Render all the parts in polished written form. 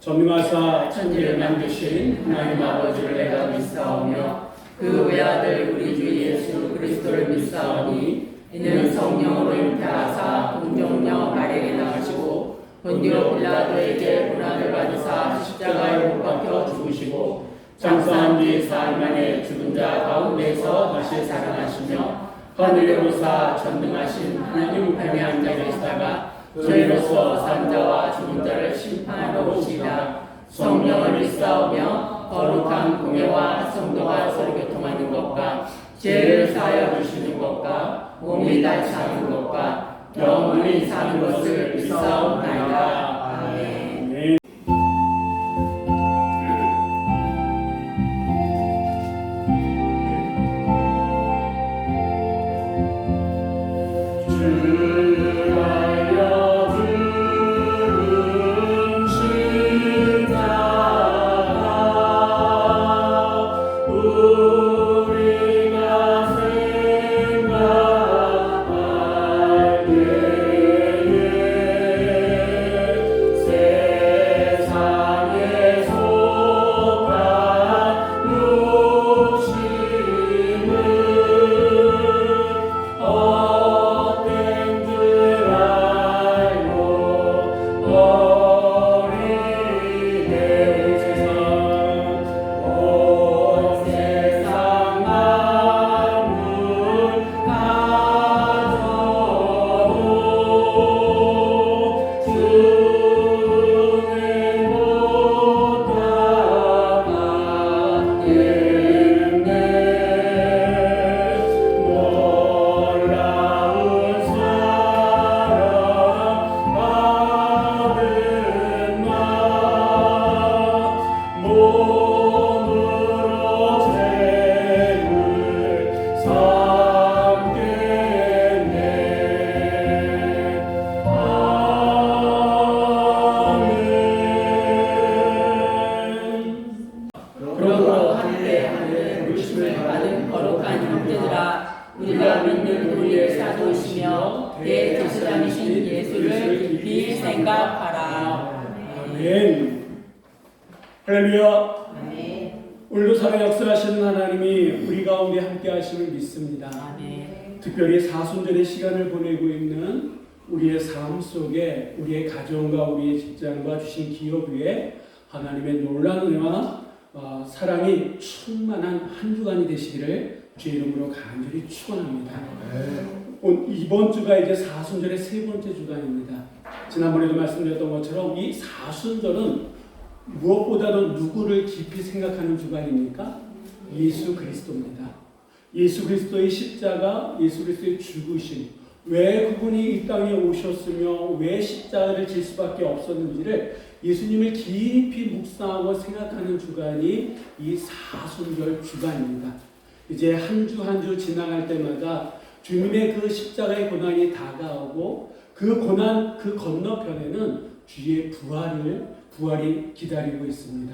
전능하사 천지를 만드신 하나님 아버지를 내가 믿사오며 그 외아들 우리 주 예수 그리스도를 믿사오니 이는 성령으로 잉태하사 동정녀 마리아에게 나으시고 본디오 빌라도에게 고난을 받으사 십자가에 못 박혀 죽으시고 장사한 뒤 사흘 만에 죽은 자 가운데서 다시 살아나시며 하늘에 오르사 전능하신 하나님 우편에 앉아 계시다가 저희로서 산자와 죽은 자를 심판하러 오시리라. 성령을 믿사오며 거룩한 공예와 성도가 서로 교통하는 것과 죄를 사하여 주시는 것과 몸이 다시 사는 것과 영원히 사는 것을 믿사옵나이다. 아멘. 우리가 믿는 우리의 사도시며 내 제사장이신 예수를 깊이 생각하라. 아멘. 할렐루야. 오늘도 살아 역사하시는 하나님이 우리 가운데 함께 하심을 믿습니다. 아멘. 특별히 사순절의 시간을 보내고 있는 우리의 삶 속에 우리의 가정과 우리의 직장과 주신 기업 위에 하나님의 놀라운 은혜와 사랑이 충만한 한 주간이 되시기를 주의 이름으로 간절히 축원합니다. 이번 주가 이제 사순절의 세 번째 주간입니다. 지난번에도 말씀드렸던 것처럼 이 사순절은 무엇보다도 누구를 깊이 생각하는 주간입니까? 예수 그리스도입니다. 예수 그리스도의 십자가, 예수 그리스도의 죽으심, 왜 그분이 이 땅에 오셨으며 왜 십자가를 질 수밖에 없었는지를 예수님을 깊이 묵상하고 생각하는 주간이 이 사순절 주간입니다. 이제 한 주 한 주 지나갈 때마다 주님의 그 십자가의 고난이 다가오고 그 고난 그 건너편에는 주의 부활이 기다리고 있습니다.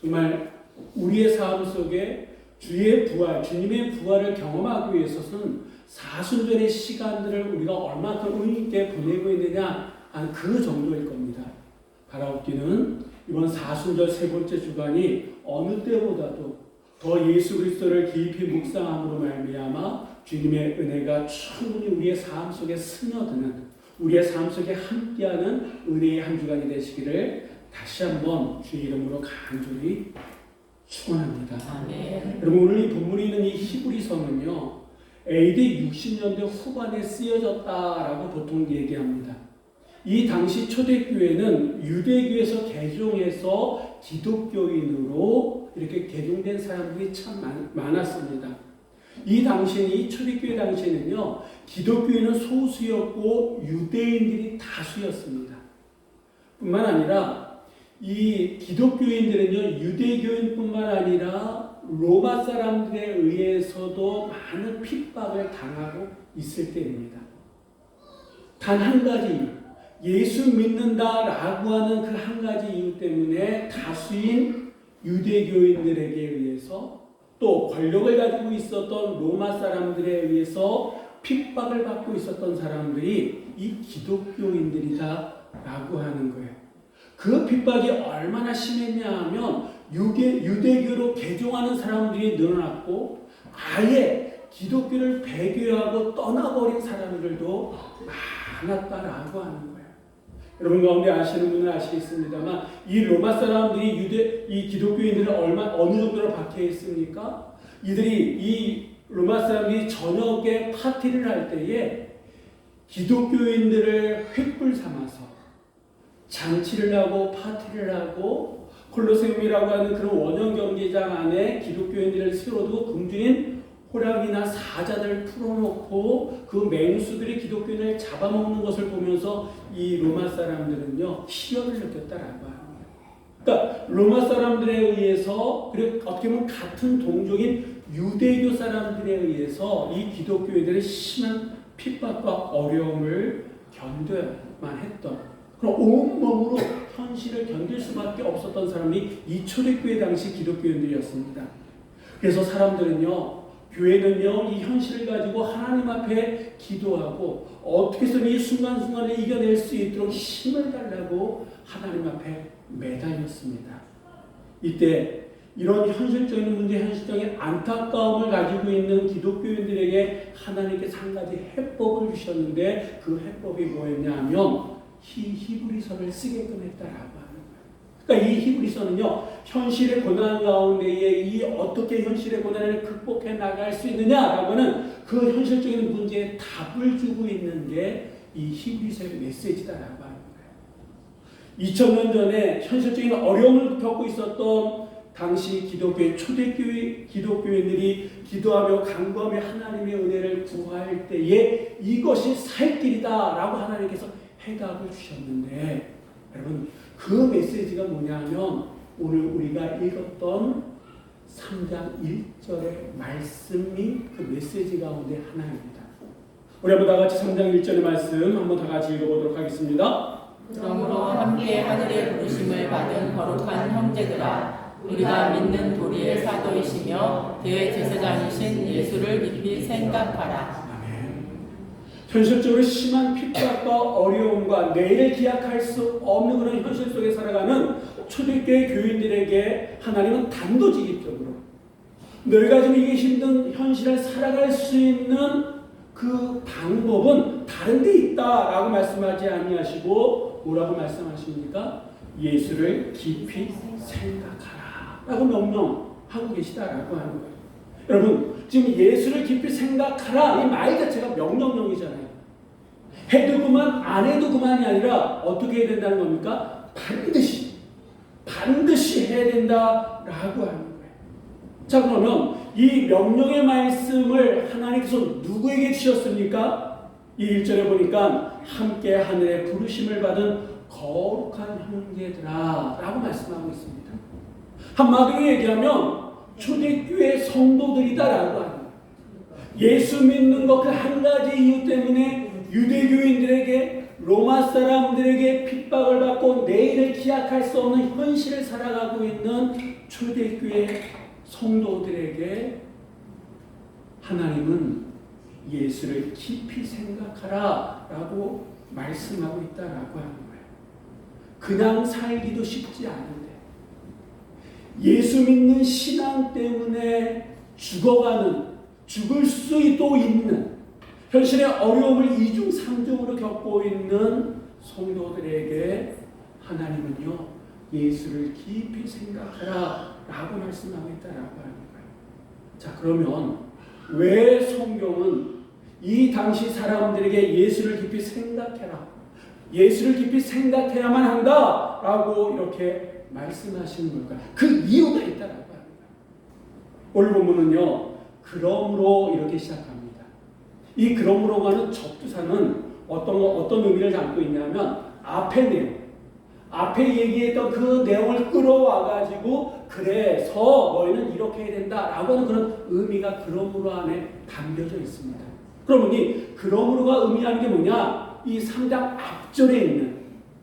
정말 우리의 삶 속에 주의 부활, 주님의 부활을 경험하기 위해서는 사순절의 시간들을 우리가 얼마큼 의미 있게 보내고 있느냐 하는 그 정도일 겁니다. 바라옵기는 이번 사순절 세 번째 주간이 어느 때보다도 더 예수 그리스도를 깊이 묵상함으로 말미암아 주님의 은혜가 충분히 우리의 삶 속에 스며드는, 우리의 삶 속에 함께하는 은혜의 한 주간이 되시기를 다시 한번 주의 이름으로 간절히 축원합니다. 여러분, 오늘 이 본문에 있는 이 히브리서는요, AD 60년대 후반에 쓰여졌다라고 보통 얘기합니다. 이 당시 초대교회는 유대교에서 개종해서 기독교인으로 이렇게 개종된 사람들이 참 많았습니다. 이 당시에는, 이 초대교회 당시에는요, 기독교인은 소수였고 유대인들이 다수였습니다. 뿐만 아니라 이 기독교인들은요, 유대교인뿐만 아니라 로마 사람들에 의해서도 많은 핍박을 당하고 있을 때입니다. 단 한 가지, 예수 믿는다라고 하는 그 한 가지 이유 때문에 다수인 유대교인들에게 의해서 또 권력을 가지고 있었던 로마 사람들에 의해서 핍박을 받고 있었던 사람들이 이 기독교인들이다라고 하는 거예요. 그 핍박이 얼마나 심했냐 하면 유대교로 개종하는 사람들이 늘어났고 아예 기독교를 배교하고 떠나버린 사람들도 많았다라고 하는 거예요. 여러분 가운데 아시는 분은 아시겠습니다만 이 로마 사람들이 이 기독교인들을 어느 정도로 박해 있습니까? 이들이 이 로마 사람들이 저녁에 파티를 할 때에 기독교인들을 횃불 삼아서 잔치를 하고 파티를 하고 콜로세움이라고 하는 그런 원형 경기장 안에 기독교인들을 세워두고 금주인 호랑이나 사자들을 풀어놓고 그 맹수들이 기독교인을 잡아먹는 것을 보면서 이 로마 사람들은요 희열을 느꼈다라고 하는 거예요. 그러니까 로마 사람들에 의해서 그리고 어떻게 보면 같은 동족인 유대교 사람들에 의해서 이 기독교인들의 심한 핍박과 어려움을 견뎌야만 했던 그럼 온몸으로 현실을 견딜 수밖에 없었던 사람이 이 초대교회 당시 기독교인들이었습니다. 그래서 사람들은요 교회는요 이 현실을 가지고 하나님 앞에 기도하고 어떻게 해서 이 순간순간을 이겨낼 수 있도록 힘을 달라고 하나님 앞에 매달렸습니다. 이때 이런 현실적인 문제, 현실적인 안타까움을 가지고 있는 기독교인들에게 하나님께서 한 가지 해법을 주셨는데 그 해법이 뭐였냐 하면 히브리서를 쓰게끔 했다라고 하는 거예요. 그러니까 이 히브리서는요 현실의 고난 가운데에 이 어떻게 현실의 고난을 극복해 나갈 수 있느냐라고 하는 그 현실적인 문제에 답을 주고 있는 게 이 히브리서의 메시지다라고 하는 거예요. 2000년 전에 현실적인 어려움을 겪고 있었던 당시 기독교의 초대교회 기독교인들이 기도하며 간구하며 하나님의 은혜를 구할 때에 이것이 살 길이다라고 하나님께서 해답을 주셨는데 여러분 그 메시지가 뭐냐면 오늘 우리가 읽었던 3장 1절의 말씀이 그 메시지 가운데 하나입니다. 우리 한번 다 같이 3장 1절의 말씀 한번 다 같이 읽어보도록 하겠습니다. 그러므로 함께 하늘의 부르심을 받은 거룩한 형제들아 우리가 믿는 도리의 사도이시며 대제사장이신 예수를 깊이 생각하라. 현실적으로 심한 핍박과 어려움과 내일을 기약할 수 없는 그런 현실 속에 살아가는 초대교회 교인들에게 하나님은 단도직입적으로 너희가 지금 이게 힘든 현실을 살아갈 수 있는 그 방법은 다른 데 있다라고 말씀하지 아니하시고 뭐라고 말씀하십니까? 예수를 깊이 생각하라 라고 명령하고 계시다라고 하는 거예요. 여러분 지금 예수를 깊이 생각하라 이 말 자체가 명령형이잖아요. 해도 그만 안 해도 그만이 아니라 어떻게 해야 된다는 겁니까? 반드시 해야 된다라고 하는 거예요. 자 그러면 이 명령의 말씀을 하나님께서 누구에게 주셨습니까? 이 1절에 보니까 함께 하늘의 부르심을 받은 거룩한 형제들아 라고 말씀하고 있습니다. 한마디로 얘기하면 초대교회 성도들이다라고 하는 거예요. 예수 믿는 것 그 한 가지 이유 때문에 유대교인들에게 로마 사람들에게 핍박을 받고 내일을 기약할 수 없는 현실을 살아가고 있는 초대교회 성도들에게 하나님은 예수를 깊이 생각하라 라고 말씀하고 있다라고 하는 거예요. 그냥 살기도 쉽지 않은데 예수 믿는 신앙 때문에 죽을 수도 있는 현실의 어려움을 2중 3중으로 겪고 있는 성도들에게 하나님은요 예수를 깊이 생각하라 라고 말씀하고 있다라고 하는 거예요. 자 그러면 왜 성경은 이 당시 사람들에게 예수를 깊이 생각해라 예수를 깊이 생각해야만 한다라고 이렇게 말씀하시는 걸까요? 그 이유가 있다라고 하는 거예요. 오늘 본문은요 그러므로 이렇게 시작합니다. 이 그러므로가 하는 접두사는 어떤 의미를 담고 있냐면 앞에 얘기했던 그 내용을 끌어와가지고 그래서 너희는 이렇게 해야 된다라고 하는 그런 의미가 그러므로 안에 담겨져 있습니다. 그러면 이 그러므로가 의미하는 게 뭐냐? 이 3장 앞절에 있는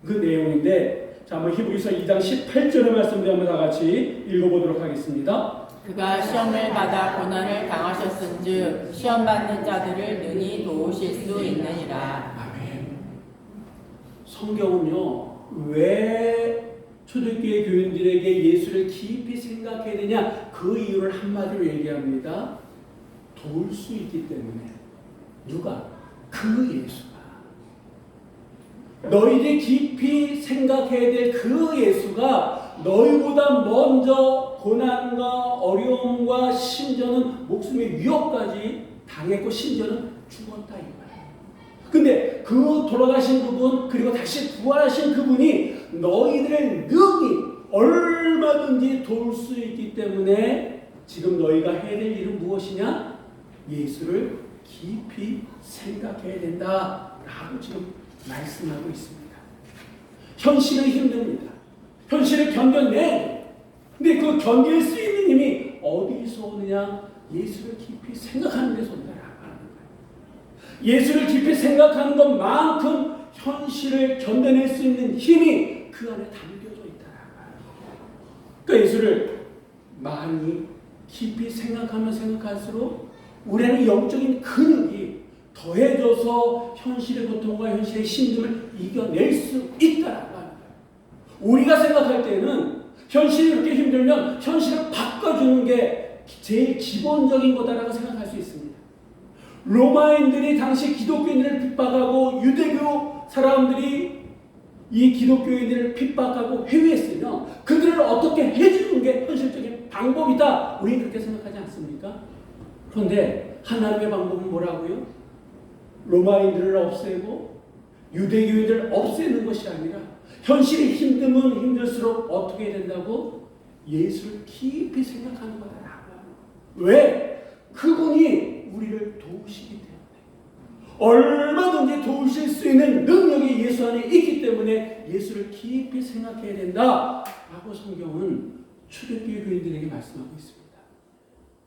그 내용인데 자 한번 히브리서 2장 18절의 말씀을 한번 다 같이 읽어보도록 하겠습니다. 그가 시험을 받아 고난을 당하셨은즉 시험 받는 자들을 능히 도우실 수 있느니라. 아멘. 성경은요 왜 초대교회 교인들에게 예수를 깊이 생각해야 되냐? 그 이유를 한마디로 얘기합니다. 도울 수 있기 때문에. 누가? 그 예수가. 너희들이 깊이 생각해야 될 그 예수가 너희보다 먼저 고난과 어려움과 심지어는 목숨의 위협까지 당했고 심지어는 죽었다 이 말이에요. 근데 그 돌아가신 그분 그리고 다시 부활하신 그분이 너희들의 능히 얼마든지 도울 수 있기 때문에 지금 너희가 해야 될 일은 무엇이냐? 예수를 깊이 생각해야 된다라고 지금 말씀하고 있습니다. 현실은 힘듭니다. 현실을 견뎌내야 돼요. 근데 그 견딜 수 있는 힘이 어디서 오느냐? 예수를 깊이 생각하는 데서 온다라고 하는 거예요. 예수를 깊이 생각하는 것만큼 현실을 견뎌낼 수 있는 힘이 그 안에 담겨져 있다라고 하는 거예요. 그러니까 예수를 많이 깊이 생각하면 생각할수록 우리 안에 영적인 근육이 더해져서 현실의 고통과 현실의 힘듦을 이겨낼 수 있다라고 하는 거예요. 우리가 생각할 때는 현실이 이렇게 힘들면 현실을 바꿔주는 게 제일 기본적인 거다라고 생각할 수 있습니다. 로마인들이 당시 기독교인들을 핍박하고 유대교 사람들이 이 기독교인들을 핍박하고 회유했으면 그들을 어떻게 해주는 게 현실적인 방법이다. 우리는 그렇게 생각하지 않습니까? 그런데 하나님의 방법은 뭐라고요? 로마인들을 없애고 유대교인들을 없애는 것이 아니라 현실이 힘들면 힘들수록 어떻게 해야 된다고? 예수를 깊이 생각하는 거다. 왜? 그분이 우리를 도우시기 때문에. 얼마든지 도우실 수 있는 능력이 예수 안에 있기 때문에 예수를 깊이 생각해야 된다라고 성경은 초대교회 교인들에게 말씀하고 있습니다.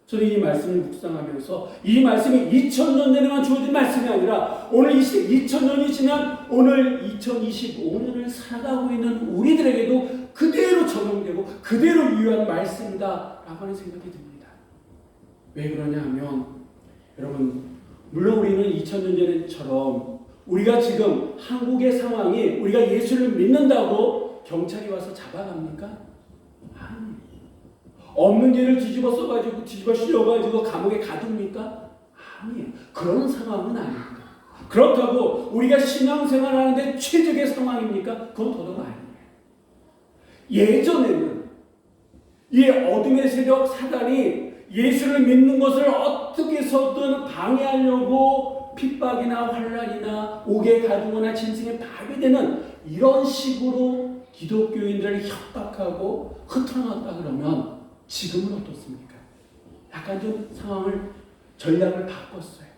저는 이 말씀을 묵상하면서 이 말씀이 2000년 전에만 주어진 말씀이 아니라 오늘 이 시대 2000년이 지난 오늘 2025년을 살아가고 있는 우리들에게도 그대로 적용되고 그대로 유효한 말씀이다라고 하는 생각이 듭니다. 왜 그러냐 하면 여러분 물론 우리는 2000년 전처럼 우리가 지금 한국의 상황이 우리가 예수를 믿는다고 경찰이 와서 잡아갑니까? 없는 죄를 뒤집어 씌워가지고 감옥에 가둡니까? 아니에요. 그런 상황은 아닙니다. 그렇다고 우리가 신앙생활 하는데 최적의 상황입니까? 그건 더더욱 아니에요. 예전에는 이 어둠의 세력 사단이 예수를 믿는 것을 어떻게 해서든 방해하려고 핍박이나 환난이나 옥에 가두거나 짐승에 파괴되는 이런 식으로 기독교인들을 협박하고 흩어놨다 그러면 지금은 어떻습니까? 약간 좀 상황을 전략을 바꿨어요.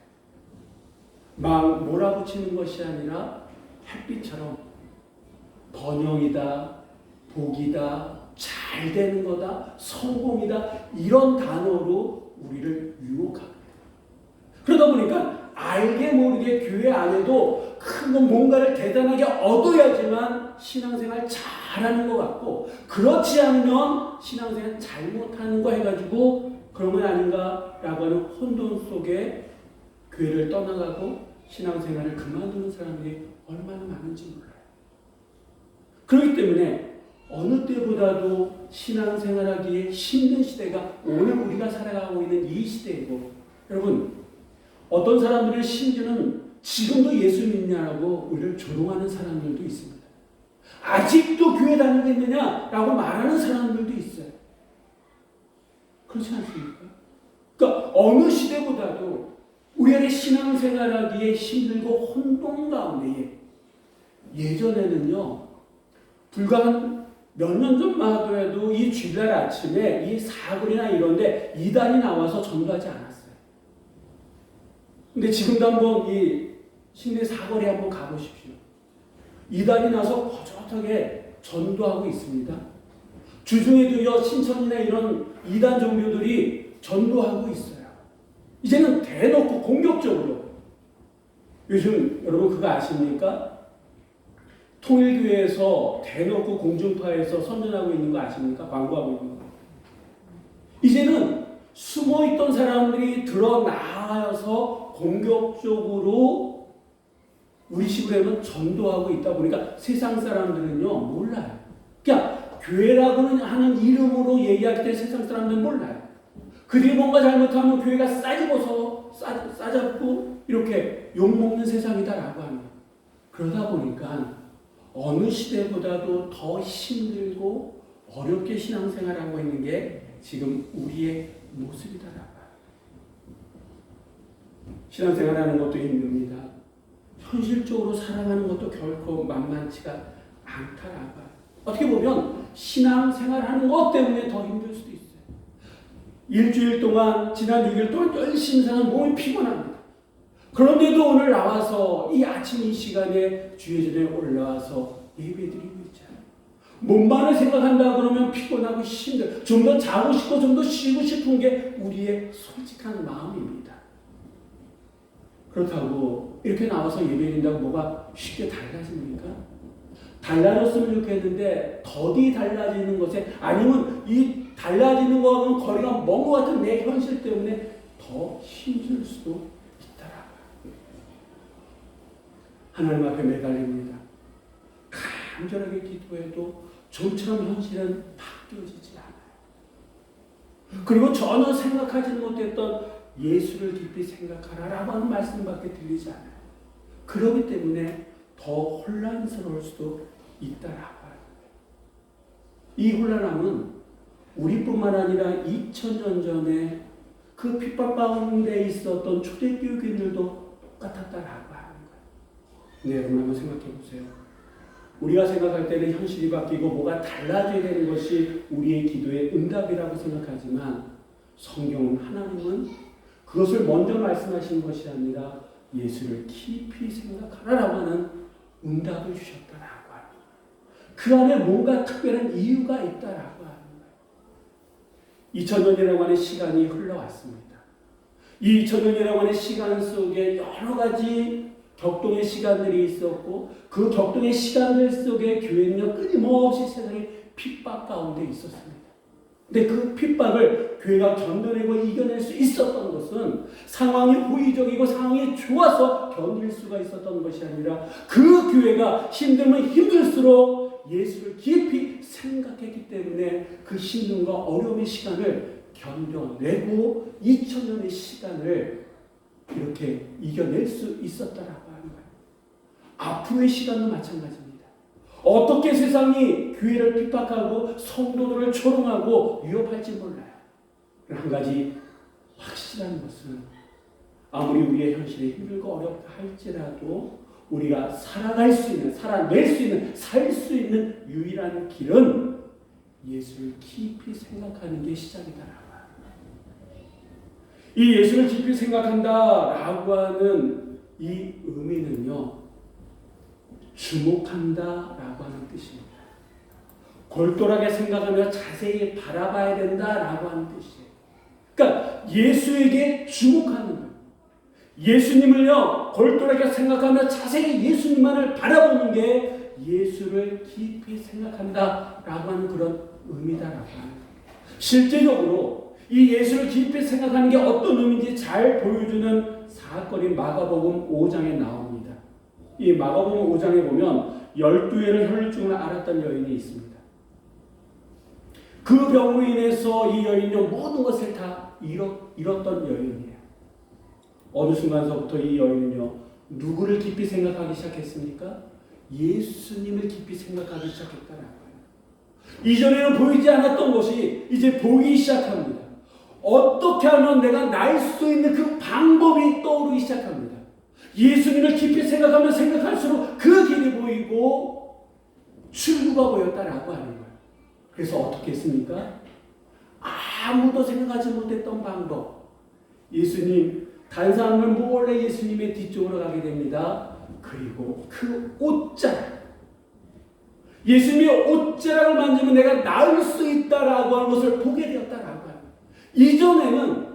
막 몰아붙이는 것이 아니라 햇빛처럼 번영이다, 복이다, 잘 되는 거다, 성공이다 이런 단어로 우리를 유혹합니다. 그러다 보니까 알게 모르게 교회 안에도 큰 뭔가를 대단하게 얻어야지만 신앙생활 잘하는 것 같고 그렇지 않으면 신앙생활 잘못하는 거 해가지고 그런 건 아닌가라고 하는 혼돈 속에 교회를 떠나가고 신앙생활을 그만두는 사람들이 얼마나 많은지 몰라요. 그렇기 때문에 어느 때보다도 신앙생활하기에 힘든 시대가 오늘 우리가 살아가고 있는 이 시대이고 여러분 어떤 사람들의 심지어는 지금도 예수 믿냐라고 우리를 조롱하는 사람들도 있습니다. 아직도 교회 다니고 있느냐라고 말하는 사람들도 있어요. 그렇지 않습니까? 그러니까 어느 시대보다도 우리 안에 신앙생활하기에 힘들고 혼돈 가운데에 예전에는요 불과 몇 년 전만 하더라도 이 주일날 아침에 이 사거리나 이런데 이단이 나와서 전도하지 않았어요. 근데 지금도 한번 이 시내 사거리 한번 가보십시오. 이단이 나서 거젓하게 전도하고 있습니다. 주중에도요 신천이나 이런 이단 종교들이 전도하고 있어요. 이제는 대놓고 공격적으로. 요즘 여러분 그거 아십니까? 통일교회에서 대놓고 공중파에서 선전하고 있는 거 아십니까? 광고하고 있는 거. 이제는 숨어있던 사람들이 드러나와서 공격적으로 우리 식으로 하면 전도하고 있다 보니까 세상 사람들은요 몰라요. 그러니까 교회라고는 하는 이름으로 얘기할 때 세상 사람들은 몰라요. 그들이 뭔가 잘못하면 교회가 싸집어서 싸잡고 이렇게 욕먹는 세상이다라고 하는 거예요. 그러다 보니까 어느 시대보다도 더 힘들고 어렵게 신앙생활하고 있는 게 지금 우리의 모습이다라고 해요. 신앙생활하는 것도 힘듭니다. 현실적으로 살아가는 것도 결코 만만치가 않다라고 해요. 어떻게 보면 신앙생활하는 것 때문에 더 힘들 수도 있어요. 일주일 동안, 지난 6일 동안 열심히 사는 몸이 피곤합니다. 그런데도 오늘 나와서 이 아침 이 시간에 주의 전에 올라와서 예배드리고 있잖아요. 몸만을 생각한다 그러면 피곤하고 힘들어요. 좀 더 자고 싶고 좀 더 쉬고 싶은 게 우리의 솔직한 마음입니다. 그렇다고 이렇게 나와서 예배드린다고 뭐가 쉽게 달라집니까? 달라졌으면 좋겠는데 더디 달라지는 것에, 아니면 이 달라지는 거하고는 거리가 먼 것 같은 내 현실 때문에 더 힘들 수도 있다라고요. 하나님 앞에 매달립니다. 간절하게 기도해도 좀처럼 현실은 바뀌어지지 않아요. 그리고 전혀 생각하지는 못했던 예수를 깊이 생각하라라고 하는 말씀밖에 들리지 않아요. 그렇기 때문에 더 혼란스러울 수도 있다라고 하는 거예요. 이 혼란함은 우리뿐만 아니라 2000년 전에 그 핍박 가운데 있었던 초대교육인들도 똑같았다라고 하는 거예요. 네, 여러분 한번 생각해 보세요. 우리가 생각할 때는 현실이 바뀌고 뭐가 달라져야 되는 것이 우리의 기도의 응답이라고 생각하지만 성경은, 하나님은 그것을 먼저 말씀하신 것이 아니라 예수를 깊이 생각하라라고 하는 응답을 주셨다라고 하는 거예요. 그 안에 뭔가 특별한 이유가 있다라고 하는 거예요. 2000년이라고 하는 시간이 흘러왔습니다. 이 2000년이라고 하는 시간 속에 여러 가지 격동의 시간들이 있었고 그 격동의 시간들 속에 교회는요 끊임없이 세상의 핍박 가운데 있었습니다. 근데 그 핍박을 교회가 견뎌내고 이겨낼 수 있었던 것은 상황이 호의적이고 상황이 좋아서 견딜 수가 있었던 것이 아니라 그 교회가 힘들면 힘들수록 예수를 깊이 생각했기 때문에 그 힘듦과 어려움의 시간을 견뎌내고 2000년의 시간을 이렇게 이겨낼 수 있었다라고 하는 거예요. 앞으로의 시간도 마찬가지입니다. 어떻게 세상이 교회를 핍박하고 성도들을 조롱하고 위협할지 몰라요. 한 가지 확실한 것은 아무리 우리의 현실이 힘들고 어렵다 할지라도 우리가 살아갈 수 있는, 살아낼 수 있는, 살 수 있는 유일한 길은 예수를 깊이 생각하는 게 시작이다라고 합니다. 이 예수를 깊이 생각한다라고 하는 이 의미는요, 주목한다라고 하는 뜻입니다. 골똘하게 생각하며 자세히 바라봐야 된다라고 하는 뜻이에요. 그러니까 예수에게 주목하는 거예요. 예수님을요 골똘하게 생각하며 자세히 예수님만을 바라보는 게 예수를 깊이 생각한다라고 하는 그런 의미다라고 하는 거예요. 실제적으로 이 예수를 깊이 생각하는 게 어떤 의미인지 잘 보여주는 사건이 마가복음 5장에 나옵니다. 이 마가복음 5장에 보면 12회를 혈루증을 앓았던 여인이 있습니다. 그 병으로 인해서 이 여인은 모든 것을 다 잃었던 여인이에요. 어느 순간서부터 이 여인은요, 누구를 깊이 생각하기 시작했습니까? 예수님을 깊이 생각하기 시작했다라고 해요. 이전에는 보이지 않았던 것이 이제 보이기 시작합니다. 어떻게 하면 내가 날 수 있는 그 방법이 떠오르기 시작합니다. 예수님을 깊이 생각하면 생각할수록 그 길이 보이고 출구가 보였다라고 하는 거예요. 그래서 어떻게 했습니까? 아무도 생각하지 못했던 방법. 예수님, 다른 사람은 몰래 예수님의 뒤쪽으로 가게 됩니다. 그리고 그 옷자락. 예수님의 옷자락을 만지면 내가 나을 수 있다라고 하는 것을 보게 되었다라고 합니다. 이전에는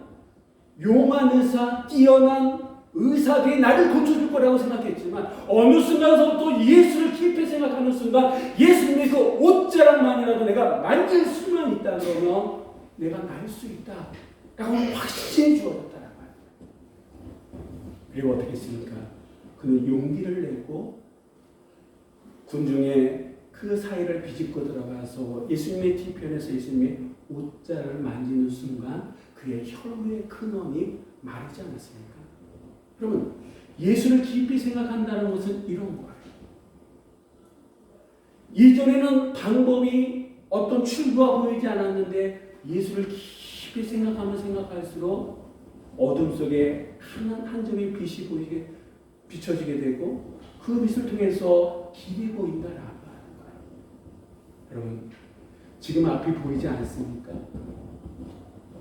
용한 의사, 뛰어난 의사들이 나를 고쳐줄 거라고 생각했지만 어느 순간서부터 예수를 깊이 생각하는 순간 예수님의 그 옷자락만이라도 내가 만질 수만 있다 그러면 내가 나을 수 있다 라고 확신이 주어졌다라고 합니다. 그리고 어떻게 했습니까? 그는 용기를 내고 군중의 그 사이를 비집고 들어가서 예수님의 뒤편에서 예수님의 옷자를 만지는 순간 그의 혈루의 근원이 마르지 않았습니까? 여러분, 예수를 깊이 생각한다는 것은 이런 거예요. 이전에는 방법이 어떤 출구가 보이지 않았는데 예수를 깊이 생각하면 생각할수록 어둠 속에 한 점의 빛이 비춰지게 되고 그 빛을 통해서 길이 보인다라고 하는 거예요. 여러분, 지금 앞이 보이지 않습니까?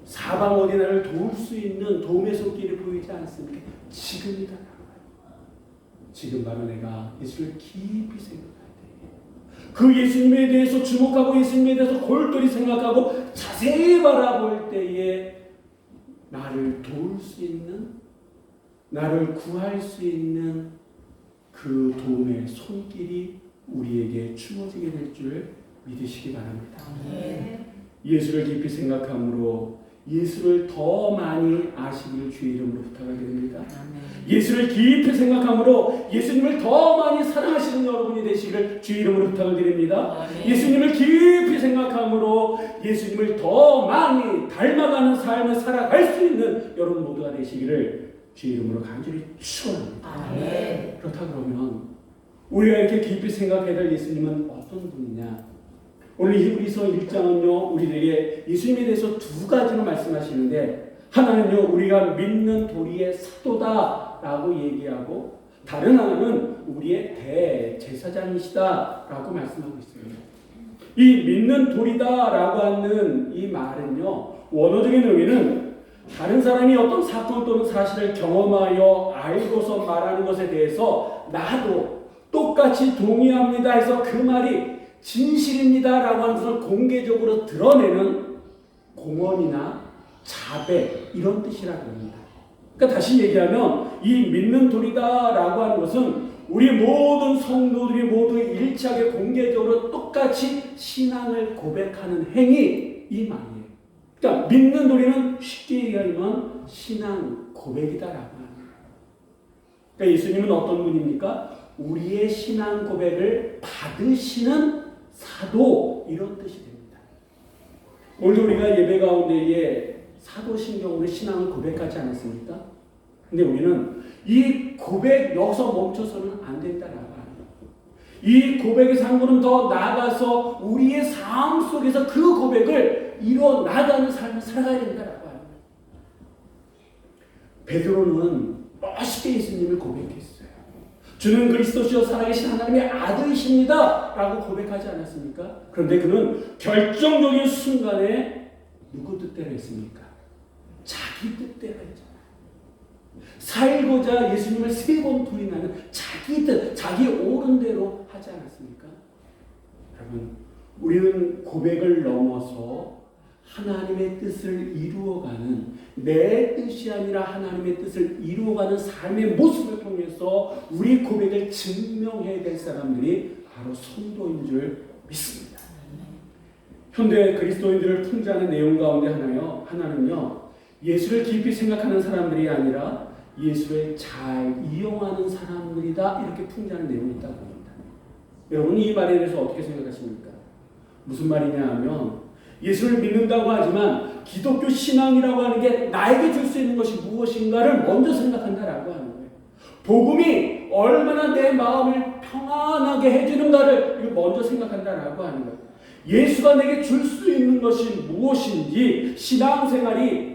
사방 어디 나를 도울 수 있는 도움의 손길이 보이지 않습니까? 지금이다. 지금 바로 내가 예수를 깊이 생각할 때, 그 예수님에 대해서 주목하고 예수님에 대해서 골똘히 생각하고 자세히 바라볼 때에 나를 도울 수 있는, 나를 구할 수 있는 그 도움의 손길이 우리에게 주어지게 될 줄 믿으시기 바랍니다. 예수를 깊이 생각함으로 예수를 더 많이 아시기를 주의 이름으로 부탁하게 됩니다. 예수를 깊이 생각함으로 예수님을 더 많이 사랑하시는 여러분이 되시기를 주의 이름으로 부탁을 드립니다. 예수님을 깊이 생각함으로 예수님을 더 많이 닮아가는 삶을 살아갈 수 있는 여러분 모두가 되시기를 주의 이름으로 간절히 축원합니다. 그렇다 그러면 우리가 이렇게 깊이 생각해야 될 예수님은 어떤 분이냐? 오늘 히브리서 1장은요, 우리에게 예수님에 대해서 두 가지로 말씀하시는데, 하나는요, 우리가 믿는 도리의 사도다라고 얘기하고, 다른 하나는 우리의 대제사장이시다라고 말씀하고 있습니다. 이 믿는 도리다라고 하는 이 말은요, 원어적인 의미는 다른 사람이 어떤 사건 또는 사실을 경험하여 알고서 말하는 것에 대해서 나도 똑같이 동의합니다 해서 그 말이 진실입니다 라고 하는 것을 공개적으로 드러내는 공언이나 자백, 이런 뜻이라고 합니다. 그러니까 다시 얘기하면 이 믿는 도리다 라고 하는 것은 우리 모든 성도들이 모두 일치하게 공개적으로 똑같이 신앙을 고백하는 행위, 이 말이에요. 그러니까 믿는 도리는 쉽게 얘기하면 신앙 고백이다라고 합니다. 그러니까 예수님은 어떤 분입니까? 우리의 신앙 고백을 받으시는 사도, 이런 뜻이 됩니다. 오늘 우리가 예배 가운데에 사도신경으로 신앙을 고백하지 않았습니까? 근데 우리는 이 고백 여기서 멈춰서는 안 된다라고 합니다. 이 고백에서 한 걸음 더 나아가서 우리의 삶 속에서 그 고백을 이뤄 나가는 삶을 살아가야 된다라고 합니다. 베드로는 멋있게 예수님을 고백했어요. 주는 그리스도시요 살아계신 하나님의 아들이십니다 라고 고백하지 않았습니까? 그런데 그는 결정적인 순간에 누구 뜻대로 했습니까? 자기 뜻대로 했잖아요. 살고자 예수님을 3번 부인하는 자기 뜻, 자기 옳은 대로 하지 않았습니까? 여러분, 우리는 고백을 넘어서 하나님의 뜻을 이루어가는, 내 뜻이 아니라 하나님의 뜻을 이루어가는 삶의 모습을 통해서 우리 고백을 증명해야 될 사람들이 바로 성도인 줄 믿습니다. 현대 그리스도인들을 풍자하는 내용 가운데 하나는요, 예수를 깊이 생각하는 사람들이 아니라 예수를 잘 이용하는 사람들이다, 이렇게 풍자하는 내용이 있다고 합니다. 여러분, 이 말에 대해서 어떻게 생각하십니까? 무슨 말이냐 하면, 예수를 믿는다고 하지만 기독교 신앙이라고 하는 게 나에게 줄 수 있는 것이 무엇인가를 먼저 생각한다라고 하는 거예요. 복음이 얼마나 내 마음을 평안하게 해주는가를 먼저 생각한다라고 하는 거예요. 예수가 내게 줄 수 있는 것이 무엇인지, 신앙생활이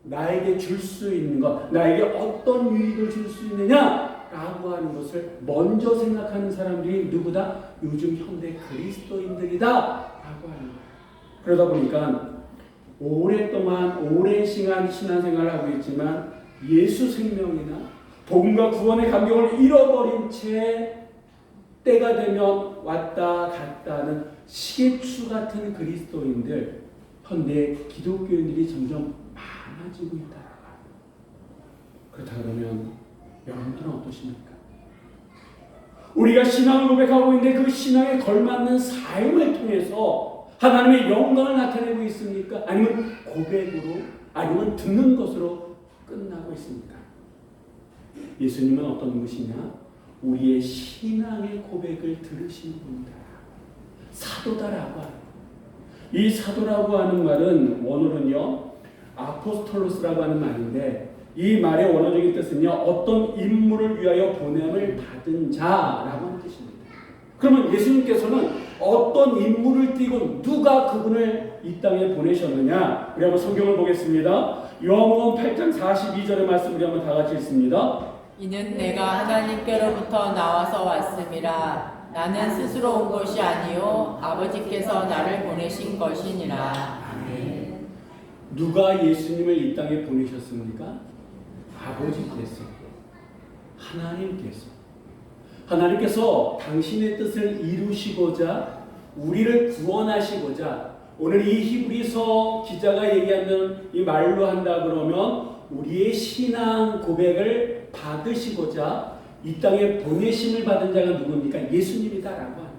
나에게 줄 수 있는 것, 나에게 어떤 유익을 줄 수 있느냐라고 하는 것을 먼저 생각하는 사람들이 누구다? 요즘 현대 그리스도인들이다 라고 하는 거예요. 그러다 보니까 오랫동안 오랜 시간 신앙생활을 하고 있지만 예수 생명이나 복음과 구원의 감격을 잃어버린 채 때가 되면 왔다 갔다 하는 시계추 같은 그리스도인들, 현대 기독교인들이 점점 많아지고 있다. 그렇다 그러면 여러분들은 어떠십니까? 우리가 신앙을 고백하고 있는데 그 신앙에 걸맞는 삶을 통해서 하나님의 영광을 나타내고 있습니까? 아니면 고백으로, 아니면 듣는 것으로 끝나고 있습니까? 예수님은 어떤 분이시냐? 우리의 신앙의 고백을 들으시는 분이다. 사도다라고 하는 거예요. 이 사도라고 하는 말은 원어는요 아포스톨로스라고 하는 말인데 이 말의 원어적인 뜻은요 어떤 인물을 위하여 보냄을 받은 자라고 하는 뜻입니다. 그러면 예수님께서는 어떤 인물을 띠고 누가 그분을 이 땅에 보내셨느냐? 우리 한번 성경을 보겠습니다. 요한복음 8장 42절의 말씀 우리 한번 다 같이 읽습니다. 이는 내가 하나님께로부터 나와서 왔음이라. 나는 스스로 온 것이 아니요 아버지께서 나를 보내신 것이니라. 아멘. 누가 예수님을 이 땅에 보내셨습니까? 아버지께서, 하나님께서 당신의 뜻을 이루시고자 우리를 구원하시고자 오늘 이 히브리서 기자가 얘기하는 이 말로 한다 그러면 우리의 신앙 고백을 받으시고자 이 땅에 보내심을 받은 자가 누굽니까? 예수님이다라고 하는 거예요.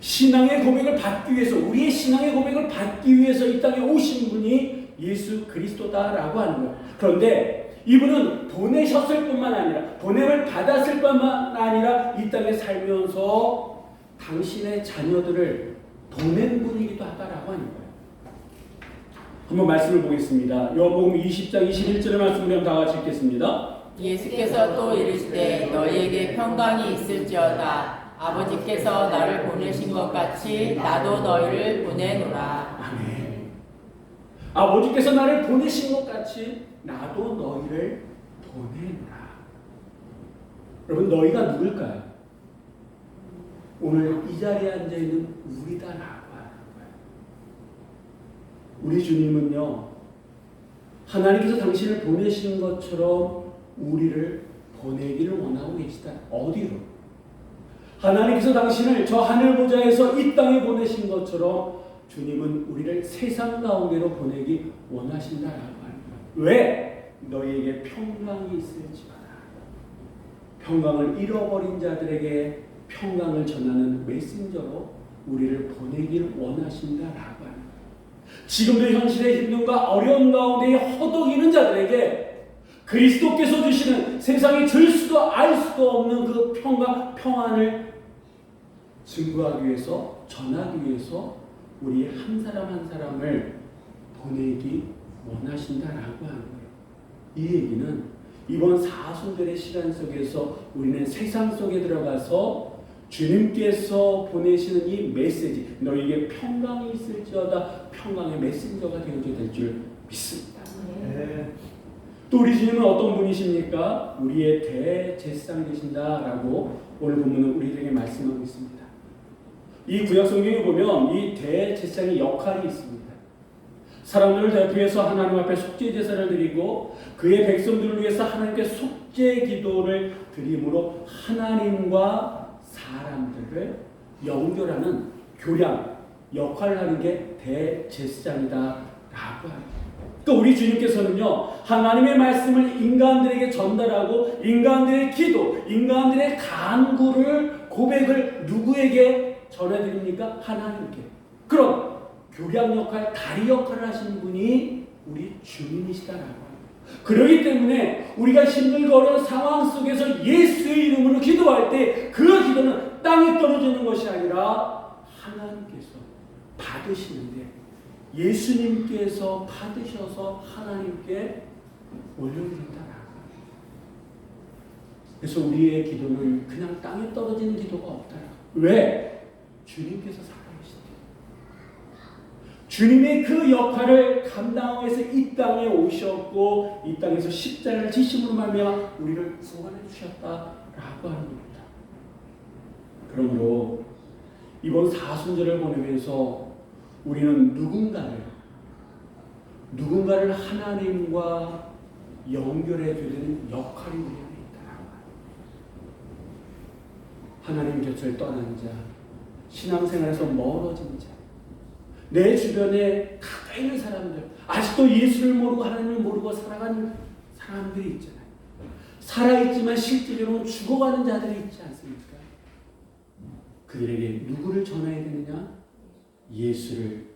신앙의 고백을 받기 위해서 우리의 신앙의 고백을 받기 위해서 이 땅에 오신 분이 예수 그리스도다라고 하는 거예요. 그런데 이분은 보내셨을 뿐만 아니라 보냄을 받았을 뿐만 아니라 이 땅에 살면서 당신의 자녀들을 보낸 분이기도 하다라고 하는 거예요. 한번 말씀을 보겠습니다. 요한복음 20장 21절의 말씀을 다 같이 읽겠습니다. 예수께서 또 이르시되 너희에게 평강이 있을지어다. 아버지께서 나를 보내신 것 같이 나도 너희를 보내노라. 아멘. 아버지께서 나를 보내신 것 같이 나도 너희를 보내노라. 여러분 너희가 누굴까요? 오늘 이 자리에 앉아있는 우리다라고 하는 거예요. 우리 주님은요 하나님께서 당신을 보내신 것처럼 우리를 보내기를 원하고 계시다. 어디로? 하나님께서 당신을 저 하늘 보좌에서 이 땅에 보내신 것처럼 주님은 우리를 세상 가운데로 보내기 원하신다라고 하는 거예요. 왜? 너희에게 평강이 있을지어다. 평강을 잃어버린 자들에게 평강을 전하는 메신저로 우리를 보내길 원하신다라고 하는 거예요. 지금도 현실의 힘듦과 어려움 가운데 허덕이는 자들에게 그리스도께서 주시는 세상이 줄 수도 알 수도 없는 그 평강, 평안을 증거하기 위해서 전하기 위해서 우리 한 사람 한 사람을 보내기 원하신다라고 하는 거예요. 이 얘기는 이번 사순절의 시간 속에서 우리는 세상 속에 들어가서 주님께서 보내시는 이 메시지 너희에게 평강이 있을지어다 평강의 메신저가 되어져야 될 줄 믿습니다. 네. 또 우리 주님은 어떤 분이십니까? 우리의 대제사장이 되신다라고 오늘 본문은 우리에게 말씀하고 있습니다. 이 구약 성경에 보면 이 대제사장의 역할이 있습니다. 사람들을 대표해서 하나님 앞에 속죄 제사를 드리고 그의 백성들을 위해서 하나님께 속죄 기도를 드림으로 하나님과 사람들을 연결하는 교량 역할을 하는 게 대제사장이다라고 합니다. 또 우리 주님께서는요 하나님의 말씀을 인간들에게 전달하고 인간들의 기도, 인간들의 간구를 고백을 누구에게 전해드립니까? 하나님께. 그럼 교량 역할, 다리 역할을 하시는 분이 우리 주님이시다라고 합니다. 그렇기 때문에 우리가 힘들고 어려운 상황 속에서 예수의 이름으로 기도할 때 그 기도는 땅에 떨어지는 것이 아니라 하나님께서 받으시는데 예수님께서 받으셔서 하나님께 올려드린다라고. 그래서 우리의 기도는 그냥 땅에 떨어지는 기도가 없다라고. 왜? 주님께서 살아계시대. 주님의 그 역할을 감당하기 위해서 이 땅에 오셨고 이 땅에서 십자가를 지심으로 말미암아 우리를 구원해 주셨다라고 하는 겁니다. 그러므로 이번 사순절을 보내면서 우리는 누군가를 하나님과 연결해 주는 역할이 우리 안에 있다. 하나님 곁을 떠난 자, 신앙생활에서 멀어진 자, 내 주변에 가까이 있는 사람들, 아직도 예수를 모르고 하나님을 모르고 살아가는 사람들이 있잖아요. 살아있지만 실제로는 죽어가는 자들이 있지 않습니까? 그들에게 누구를 전해야 되느냐? 예수를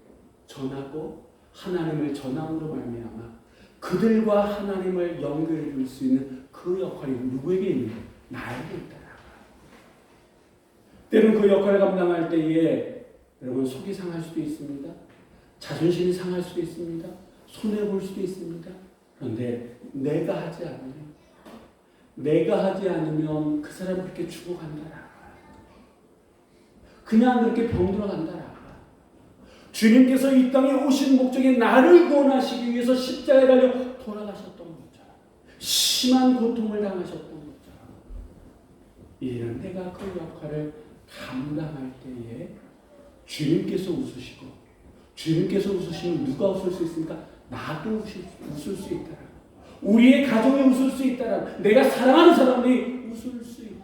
전하고 하나님을 전함으로 말미암아 그들과 하나님을 연결해 줄 수 있는 그 역할이 누구에게 있는 거예요? 나에게 있다. 때로는 그 역할을 감당할 때에 여러분 속이 상할 수도 있습니다. 자존심이 상할 수도 있습니다. 손해볼 수도 있습니다. 그런데 내가 하지 않으면 그 사람 그렇게 죽어간다라. 그냥 그렇게 병들어간다라. 주님께서 이 땅에 오신 목적이 나를 구원하시기 위해서 십자가에 달려 돌아가셨던 것처럼, 심한 고통을 당하셨던 것처럼, 이제는 내가 그 역할을 감당할 때에 주님께서 웃으시고, 주님께서 웃으시면 누가 웃을 수 있습니까? 나도 웃을 수 있다라. 우리의 가정이 웃을 수 있다라. 내가 사랑하는 사람이 웃을 수 있다라.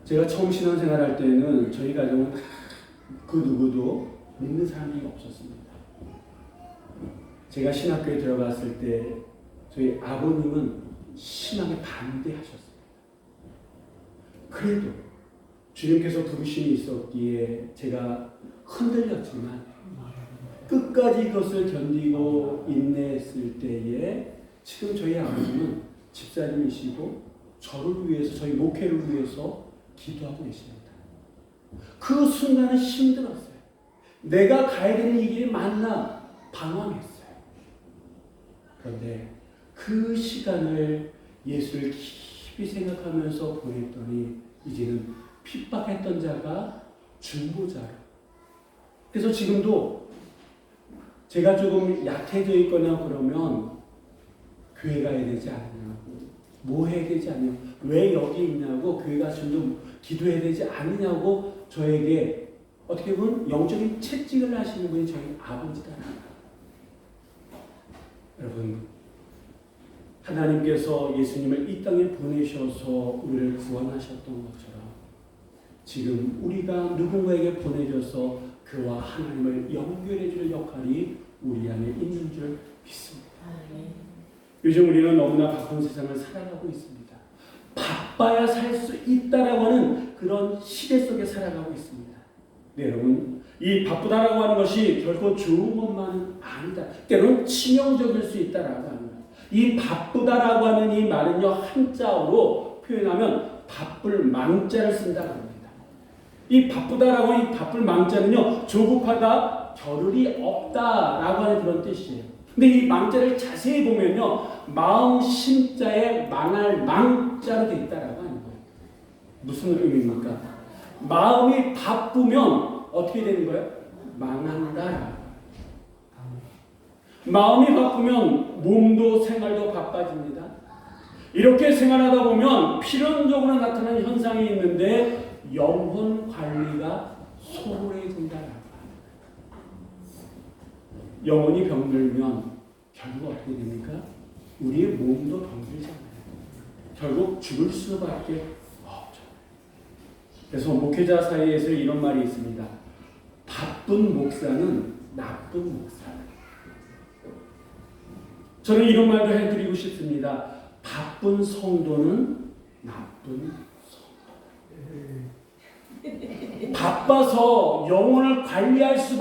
제가 처음 신앙생활할 때는 저희 가정은 그 누구도 믿는 사람이 없었습니다. 제가 신학교에 들어갔을 때 저희 아버님은 심하게 반대하셨습니다. 그래도 주님께서 부르심이 있었기에 제가 흔들렸지만 끝까지 그것을 견디고 인내했을 때에 지금 저희 아버님은 집사님이시고 저를 위해서, 저희 목회를 위해서 기도하고 계십니다. 그 순간은 힘들었어요. 내가 가야 되는 이 길이 맞나 방황했어요. 그런데 그 시간을 예수를 깊이 생각하면서 보냈더니 이제는 핍박했던 자가 중보자로. 그래서 지금도 제가 조금 약해져 있거나 그러면 교회 가야 되지 않느냐고, 뭐 해야 되지 않냐고, 왜 여기 있냐고, 교회 가서 좀 기도해야 되지 않느냐고 저에게 어떻게 보면 영적인 채찍을 하시는 분이 저희 아버지다. 여러분, 하나님께서 예수님을 이 땅에 보내셔서 우리를 구원하셨던 것처럼 지금 우리가 누군가에게 보내줘서 그와 하나님을 연결해 줄 역할이 우리 안에 있는 줄 믿습니다. 요즘 우리는 너무나 바쁜 세상을 살아가고 있습니다. 바빠야 살 수 있다라고 하는 그런 시대 속에 살아가고 있습니다. 네, 여러분, 이 바쁘다라고 하는 것이 결코 좋은 것만은 아니다. 때로는 치명적일 수 있다라고 하는 것. 이 바쁘다라고 하는 이 말은요, 한자어로 표현하면 바쁠 망자를 쓴다고 합니다. 이 바쁘다라고 하는 이 바쁠 망자는요, 조급하다, 겨를이 없다라고 하는 그런 뜻이에요. 근데 이 망자를 자세히 보면요, 마음 심자에 망할 망자로 되어 있다라고 하는 거예요. 무슨 의미입니까? 마음이 바쁘면 어떻게 되는 거예요? 망한다. 마음이 바쁘면 몸도 생활도 바빠집니다. 이렇게 생활하다 보면 필연적으로 나타나는 현상이 있는데 영혼 관리가 소홀해진다. 영혼이 병들면 결국 어떻게 됩니까? 우리의 몸도 병들잖아요. 결국 죽을 수밖에 없죠. 그래서 목회자 사이에서 이런 말이 있습니다. 바쁜 목사는 나쁜 목사. 저는 이런 말도 해드리고 싶습니다. 바쁜 성도는 나쁜 성도. 바빠서 영혼을 관리할 수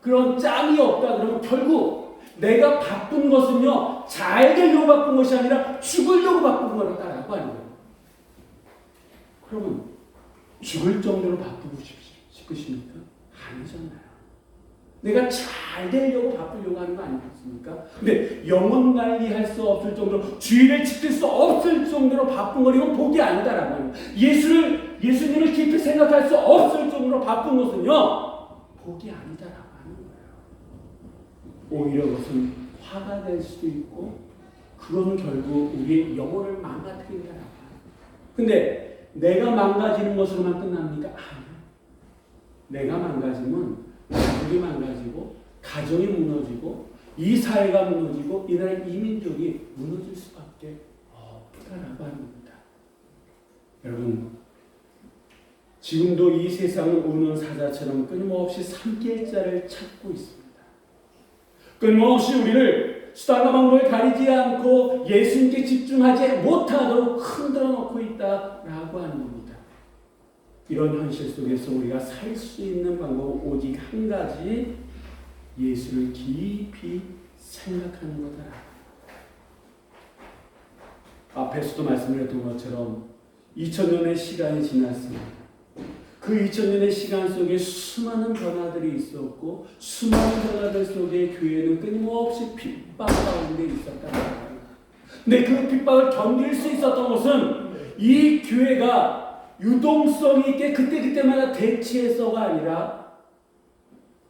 그런 짬이 없다 그러면 결국 내가 바쁜 것은요, 잘 되려고 바쁜 것이 아니라 죽으려고 바쁜 거라고 하는 거예요. 그러면 죽을 정도로 바쁘고 싶으십니까? 아니잖아요. 내가 잘 되려고 바쁘려고 하는 거 아니겠습니까? 근데 영혼 관리할 수 없을 정도로, 주의를 지킬 수 없을 정도로 바쁜 거리면 복이 아니다라는 거예요. 예수님을 깊이 생각할 수 없을 정도로 바쁜 것은요, 복이 아니다라고 하는 거예요. 오히려 그것은 화가 될 수도 있고, 그건 결국 우리의 영혼을 망가뜨린다라고 해요. 근데 내가 망가지는 것으로만 끝납니까? 아니요. 내가 망가지면 가족이 망가지고, 가정이 무너지고, 이 사회가 무너지고, 이 나라 이민족이 무너질 수밖에 없다라고 하는 겁니다. 여러분, 지금도 이 세상을 우는 사자처럼 끊임없이 삼킬 자를 찾고 있습니다. 끊임없이 우리를 수단과 방법을 가리지 않고 예수님께 집중하지 못하도록 흔들어 놓고 있다라고 하는 겁니다. 이런 현실 속에서 우리가 살 수 있는 방법은 오직 한 가지, 예수를 깊이 생각하는 거다. 앞에서도 말씀드렸던 것처럼 2000년의 시간이 지났습니다. 그 2000년의 시간 속에 수많은 변화들이 있었고 수많은 변화들 속에 교회는 끊임없이 핍박 가운데 있었다. 근데 그 핍박을 견딜 수 있었던 것은 이 교회가 유동성 있게 그때그때마다 대치해서가 아니라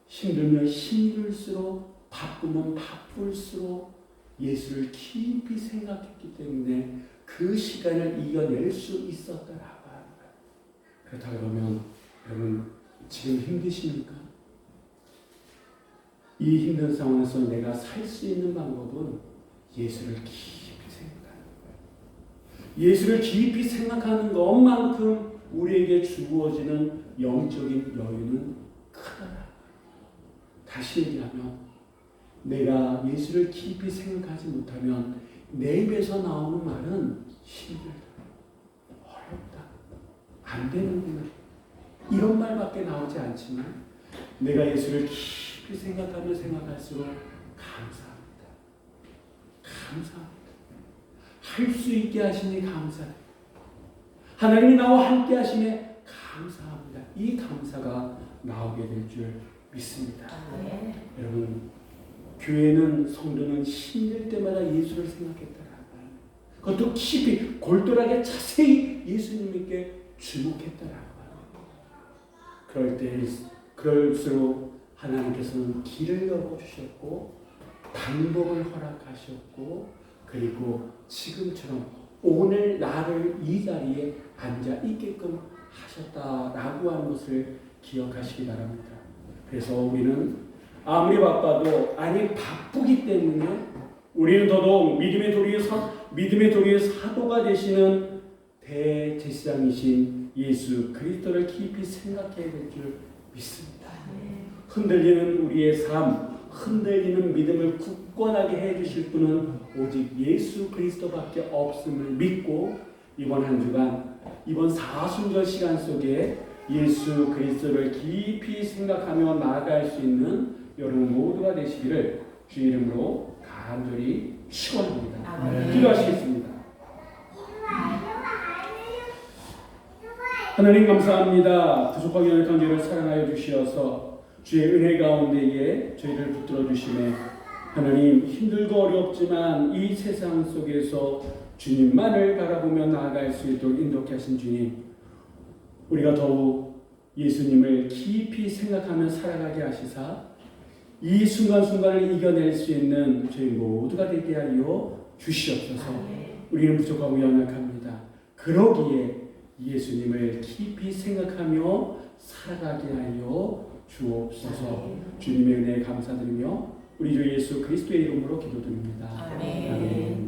힘들면 힘들수록 바쁘면 바쁠수록 예수를 깊이 생각했기 때문에 그 시간을 이겨낼 수 있었다라고 합니다. 그렇다고 그러면 여러분 지금 힘드십니까? 이 힘든 상황에서 내가 살 수 있는 방법은 예수를 깊이 생각하는 거예요. 예수를 깊이 생각하는 것만큼 우리에게 주어지는 영적인 여유는 크다. 다시 얘기하면 내가 예수를 깊이 생각하지 못하면 내 입에서 나오는 말은 힘들다, 어렵다, 안 되는구나 이런 말밖에 나오지 않지만 내가 예수를 깊이 생각하면 생각할수록 감사합니다. 감사합니다. 할 수 있게 하시니 감사합니다. 하나님이 나와 함께 하시니 감사합니다. 이 감사가 나오게 될 줄 믿습니다. 여러분 교회는 성도는 힘들 때마다 예수를 생각했다라고 합니다. 그것도 깊이 골똘하게 자세히 예수님께 주목했다라고 합니다. 그럴수록 하나님께서는 길을 열어주셨고 방법을 허락하셨고 그리고 지금처럼 오늘 나를 이 자리에 앉아 있게끔 하셨다라고 하는 것을 기억하시기 바랍니다. 그래서 우리는 아무리 바빠도 아니 바쁘기 때문에 우리는 더더욱 믿음의 도리의 사도가 되시는 대제사장이신 예수 그리스도를 깊이 생각해야 될 줄 믿습니다. 흔들리는 우리의 삶, 흔들리는 믿음을 굳건하게 해주실 분은 오직 예수 그리스도밖에 없음을 믿고 이번 한 주간, 이번 사순절 시간 속에 예수 그리스도를 깊이 생각하며 나아갈 수 있는 여러분 모두가 되시기를 주 이름으로 간절히 축원합니다. 기도하시겠습니다. 하나님 감사합니다. 부족하게 연약한 저희를 사랑하여 주시어서 주의 은혜 가운데에 저희를 붙들어 주시네. 하나님 힘들고 어렵지만 이 세상 속에서 주님만을 바라보며 나아갈 수 있도록 인도케 하신 주님, 우리가 더욱 예수님을 깊이 생각하며 살아가게 하시사 이 순간순간을 이겨낼 수 있는 저희 모두가 되게 하여 주시옵소서. 우리는 부족하고 연약합니다. 그러기에 예수님을 깊이 생각하며 살아가게 하여 주옵소서. 주님의 은혜에 감사드리며 우리 주 예수 그리스도의 이름으로 기도드립니다. 아멘.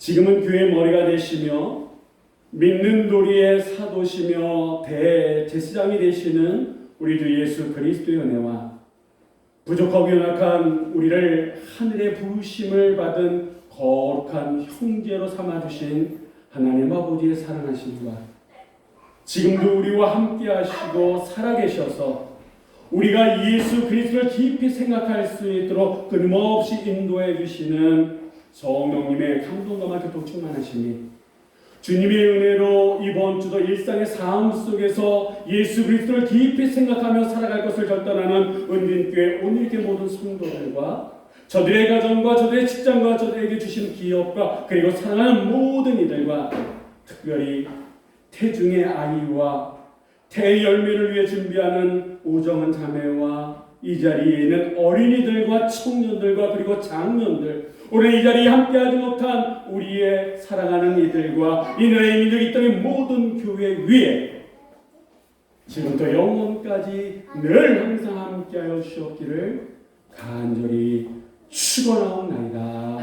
지금은 교회의 머리가 되시며 믿는 도리의 사도시며 대제사장이 되시는 우리 주 예수 그리스도의 은혜와 부족하고 연약한 우리를 하늘의 부르심을 받은 거룩한 형제로 삼아주신 하나님 아버지의 사랑하심과 지금도 우리와 함께 하시고 살아계셔서 우리가 예수 그리스도를 깊이 생각할 수 있도록 끊임없이 인도해 주시는 성령님의 감동과 교통 충만하심이 주님의 은혜로 이번 주도 일상의 삶 속에서 예수 그리스도를 깊이 생각하며 살아갈 것을 결단하는 은린교회 오늘께 모든 성도들과 저들의 가정과 저들의 직장과 저들에게 주신 기업과 그리고 사랑하는 모든 이들과 특별히 태중의 아이와 태열매를 위해 준비하는 오정은 자매와 이 자리에 있는 어린이들과 청년들과 그리고 장년들 오늘 이 자리에 함께하지 못한 우리의 사랑하는 이들과 이 나라의 민족 이 땅의 모든 교회 위에 지금부터 영원까지 늘 항상 함께하여 주옵기를 간절히 축원하옵나이다.